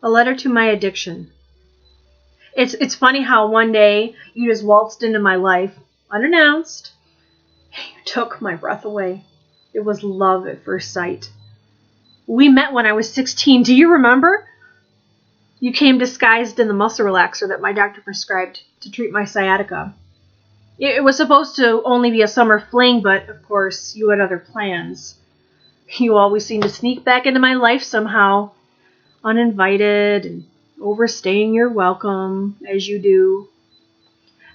A letter to my addiction. It's funny how one day you just waltzed into my life, unannounced. You took my breath away. It was love at first sight. We met when I was 16. Do you remember? You came disguised in the muscle relaxer that my doctor prescribed to treat my sciatica. It was supposed to only be a summer fling, but of course you had other plans. You always seemed to sneak back into my life somehow, uninvited and overstaying your welcome, as you do.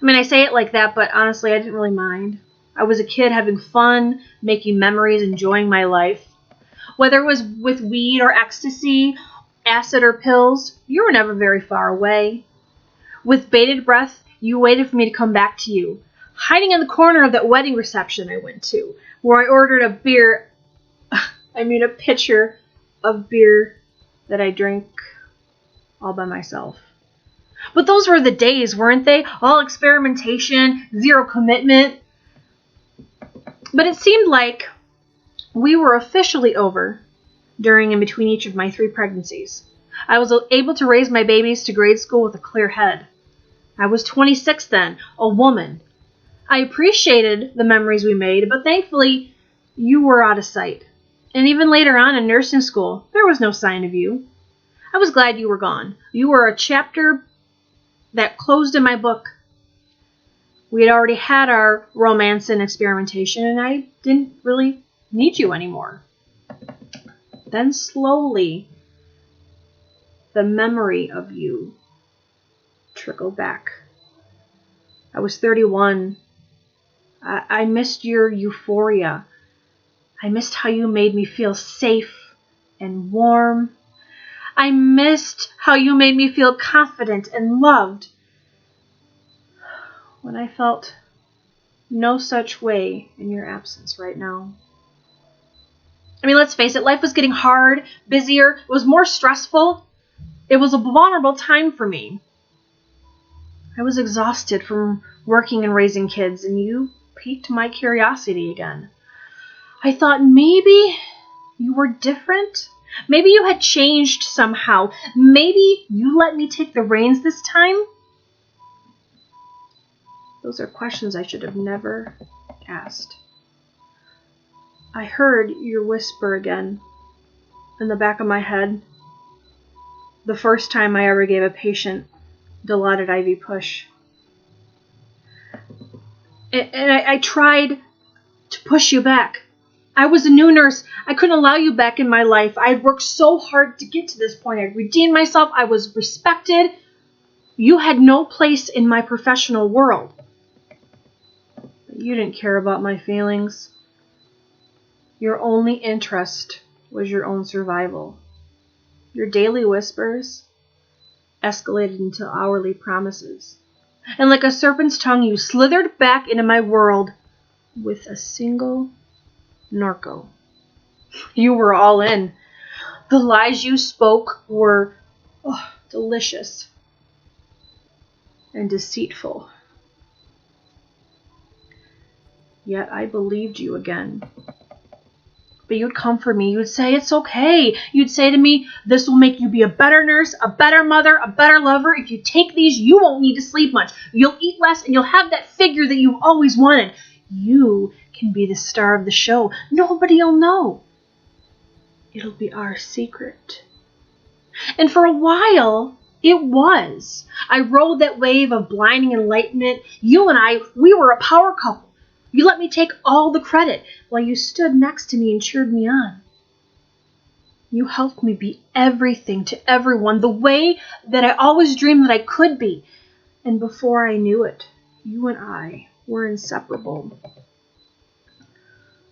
I mean, I say it like that, but honestly, I didn't really mind. I was a kid having fun, making memories, enjoying my life. Whether it was with weed or ecstasy, acid or pills, you were never very far away. With bated breath, you waited for me to come back to you, hiding in the corner of that wedding reception I went to, where I ordered a pitcher of beer that I drank all by myself. But those were the days, weren't they? All experimentation, zero commitment. But it seemed like we were officially over during and between each of my 3 pregnancies. I was able to raise my babies to grade school with a clear head. I was 26 then, a woman. I appreciated the memories we made, but thankfully, you were out of sight. And even later on in nursing school, there was no sign of you. I was glad you were gone. You were a chapter that closed in my book. We had already had our romance and experimentation, and I didn't really need you anymore. Then slowly, the memory of you trickled back. I was 31. I missed your euphoria. I missed how you made me feel safe and warm. I missed how you made me feel confident and loved when I felt no such way in your absence right now. I mean, let's face it, life was getting hard, busier, it was more stressful. It was a vulnerable time for me. I was exhausted from working and raising kids, and you piqued my curiosity again. I thought maybe you were different. Maybe you had changed somehow. Maybe you let me take the reins this time. Those are questions I should have never asked. I heard your whisper again in the back of my head. The first time I ever gave a patient Dilaudid IV push. And I tried to push you back. I was a new nurse. I couldn't allow you back in my life. I had worked so hard to get to this point. I redeemed myself. I was respected. You had no place in my professional world. But you didn't care about my feelings. Your only interest was your own survival. Your daily whispers escalated into hourly promises. And like a serpent's tongue, you slithered back into my world with a single Norco. You were all in. The lies you spoke were delicious and deceitful. Yet I believed you again. But you'd comfort me. You'd say, it's okay. You'd say to me, this will make you be a better nurse, a better mother, a better lover. If you take these, you won't need to sleep much. You'll eat less, and you'll have that figure that you've always wanted. You can be the star of the show. Nobody'll know. It'll be our secret. And for a while, it was. I rode that wave of blinding enlightenment. You and I, we were a power couple. You let me take all the credit while you stood next to me and cheered me on. You helped me be everything to everyone, the way that I always dreamed that I could be. And before I knew it, you and I were inseparable.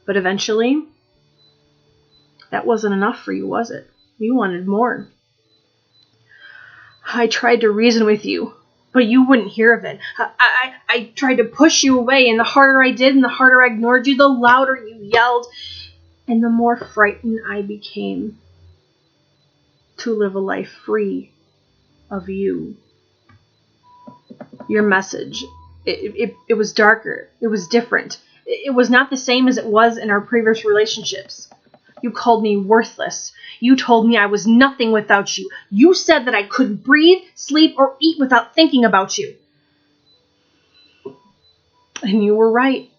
But eventually, that wasn't enough for you, was it? You wanted more. I tried to reason with you, but you wouldn't hear of it. I tried to push you away, and the harder I did and the harder I ignored you, the louder you yelled, and the more frightened I became to live a life free of you. Your message, it was darker. It was different. It was not the same as it was in our previous relationships. You called me worthless. You told me I was nothing without you. You said that I couldn't breathe, sleep, or eat without thinking about you. And you were right.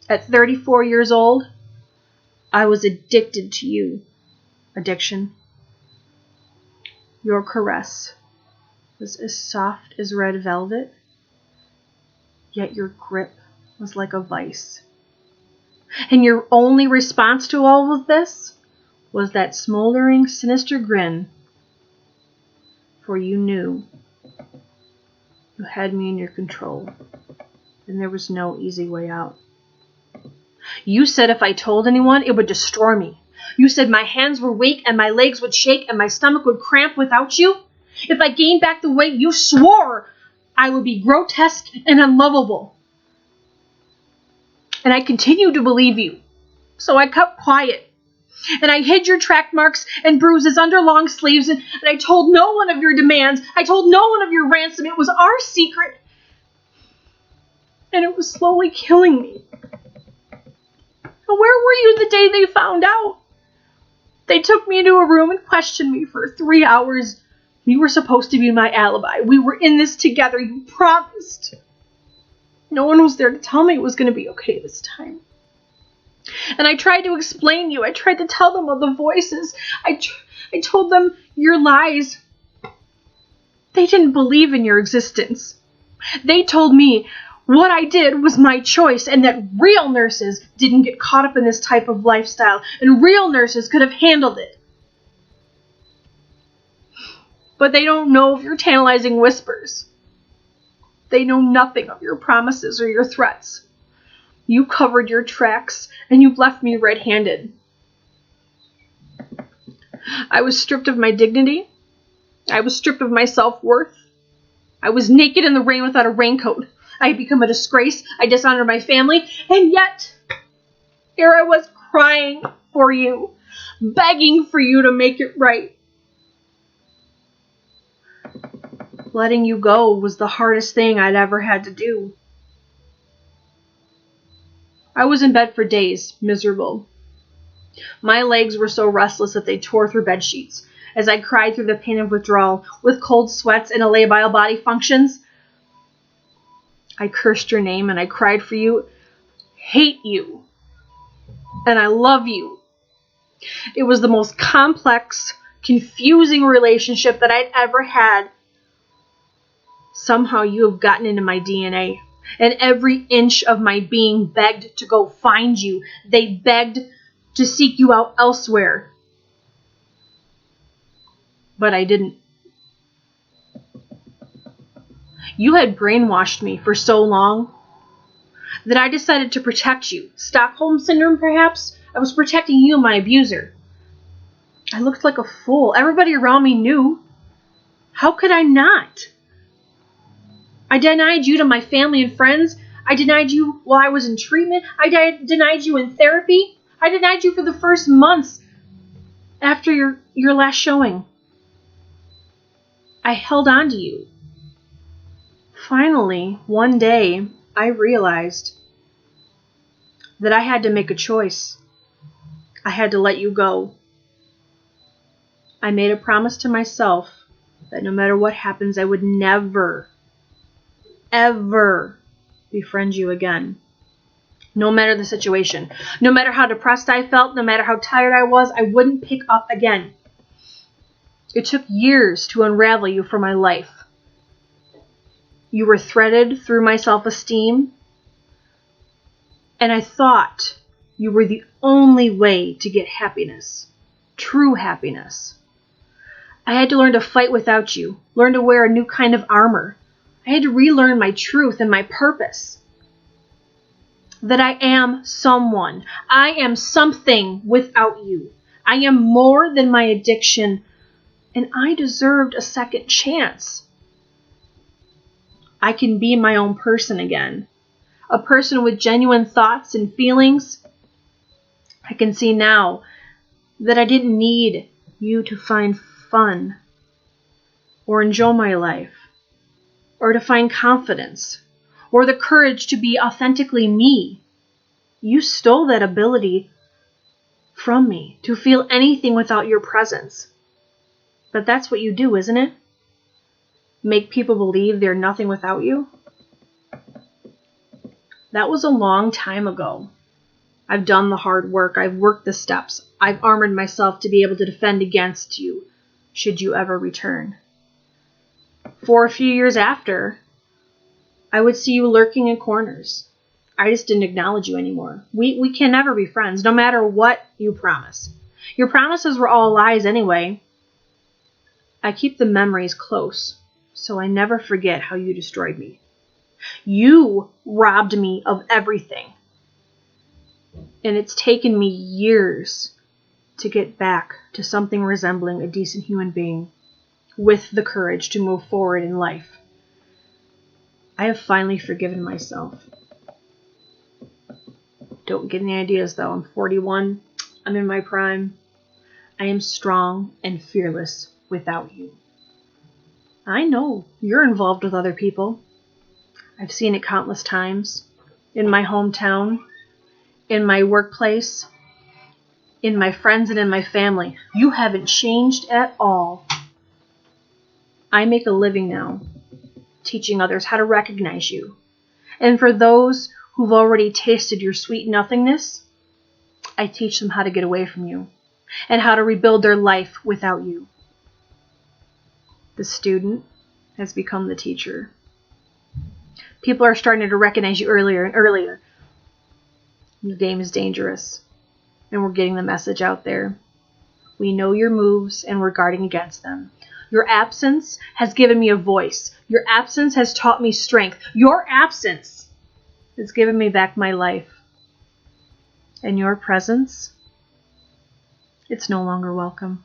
At 34 years old, I was addicted to you. Addiction. Your caress was as soft as red velvet, yet your grip was like a vice. And your only response to all of this was that smoldering, sinister grin, for you knew you had me in your control, and there was no easy way out. You said if I told anyone, it would destroy me. You said my hands were weak and my legs would shake and my stomach would cramp without you. If I gained back the weight, you swore I would be grotesque and unlovable. And I continued to believe you, so I kept quiet. And I hid your track marks and bruises under long sleeves, and I told no one of your demands. I told no one of your ransom. It was our secret, and it was slowly killing me. And where were you the day they found out? They took me into a room and questioned me for 3 hours. You were supposed to be my alibi. We were in this together. You promised. No one was there to tell me it was going to be okay this time. And I tried to explain you. I tried to tell them of the voices. I told them your lies. They didn't believe in your existence. They told me what I did was my choice and that real nurses didn't get caught up in this type of lifestyle and real nurses could have handled it. But they don't know of your tantalizing whispers. They know nothing of your promises or your threats. You covered your tracks, and you left me red-handed. I was stripped of my dignity. I was stripped of my self-worth. I was naked in the rain without a raincoat. I had become a disgrace. I dishonored my family. And yet, here I was crying for you, begging for you to make it right. Letting you go was the hardest thing I'd ever had to do. I was in bed for days, miserable. My legs were so restless that they tore through bed sheets. As I cried through the pain of withdrawal, with cold sweats and labile body functions, I cursed your name and I cried for you, hate you, and I love you. It was the most complex, confusing relationship that I'd ever had. Somehow you have gotten into my DNA. And every inch of my being begged to go find you. They begged to seek you out elsewhere. But I didn't. You had brainwashed me for so long that I decided to protect you. Stockholm Syndrome, perhaps? I was protecting you and my abuser. I looked like a fool. Everybody around me knew. How could I not? I denied you to my family and friends. I denied you while I was in treatment. I denied you in therapy. I denied you for the first months after your last showing. I held on to you. Finally, one day, I realized that I had to make a choice. I had to let you go. I made a promise to myself that no matter what happens, I would never, ever befriend you again. No matter the situation. No matter how depressed I felt, no matter how tired I was, I wouldn't pick up again. It took years to unravel you from my life. You were threaded through my self-esteem, and I thought you were the only way to get happiness. True happiness. I had to learn to fight without you, learn to wear a new kind of armor. I had to relearn my truth and my purpose. That I am someone. I am something without you. I am more than my addiction, and I deserved a second chance. I can be my own person again. A person with genuine thoughts and feelings. I can see now that I didn't need you to find fun or enjoy my life or to find confidence or the courage to be authentically me. You stole that ability from me to feel anything without your presence. But that's what you do, isn't it? Make people believe they're nothing without you? That was a long time ago. I've done the hard work. I've worked the steps. I've armored myself to be able to defend against you, should you ever return. For a few years after, I would see you lurking in corners. I just didn't acknowledge you anymore. We can never be friends, no matter what you promise. Your promises were all lies anyway. I keep the memories close, so I never forget how you destroyed me. You robbed me of everything. And it's taken me years to get back to something resembling a decent human being with the courage to move forward in life. I have finally forgiven myself. Don't get any ideas though. I'm 41. I'm in my prime. I am strong and fearless without you. I know you're involved with other people. I've seen it countless times. In my hometown, in my workplace, in my friends and in my family. You haven't changed at all. I make a living now, teaching others how to recognize you. And for those who've already tasted your sweet nothingness, I teach them how to get away from you and how to rebuild their life without you. The student has become the teacher. People are starting to recognize you earlier and earlier. The game is dangerous, and we're getting the message out there. We know your moves, and we're guarding against them. Your absence has given me a voice. Your absence has taught me strength. Your absence has given me back my life. And your presence, it's no longer welcome.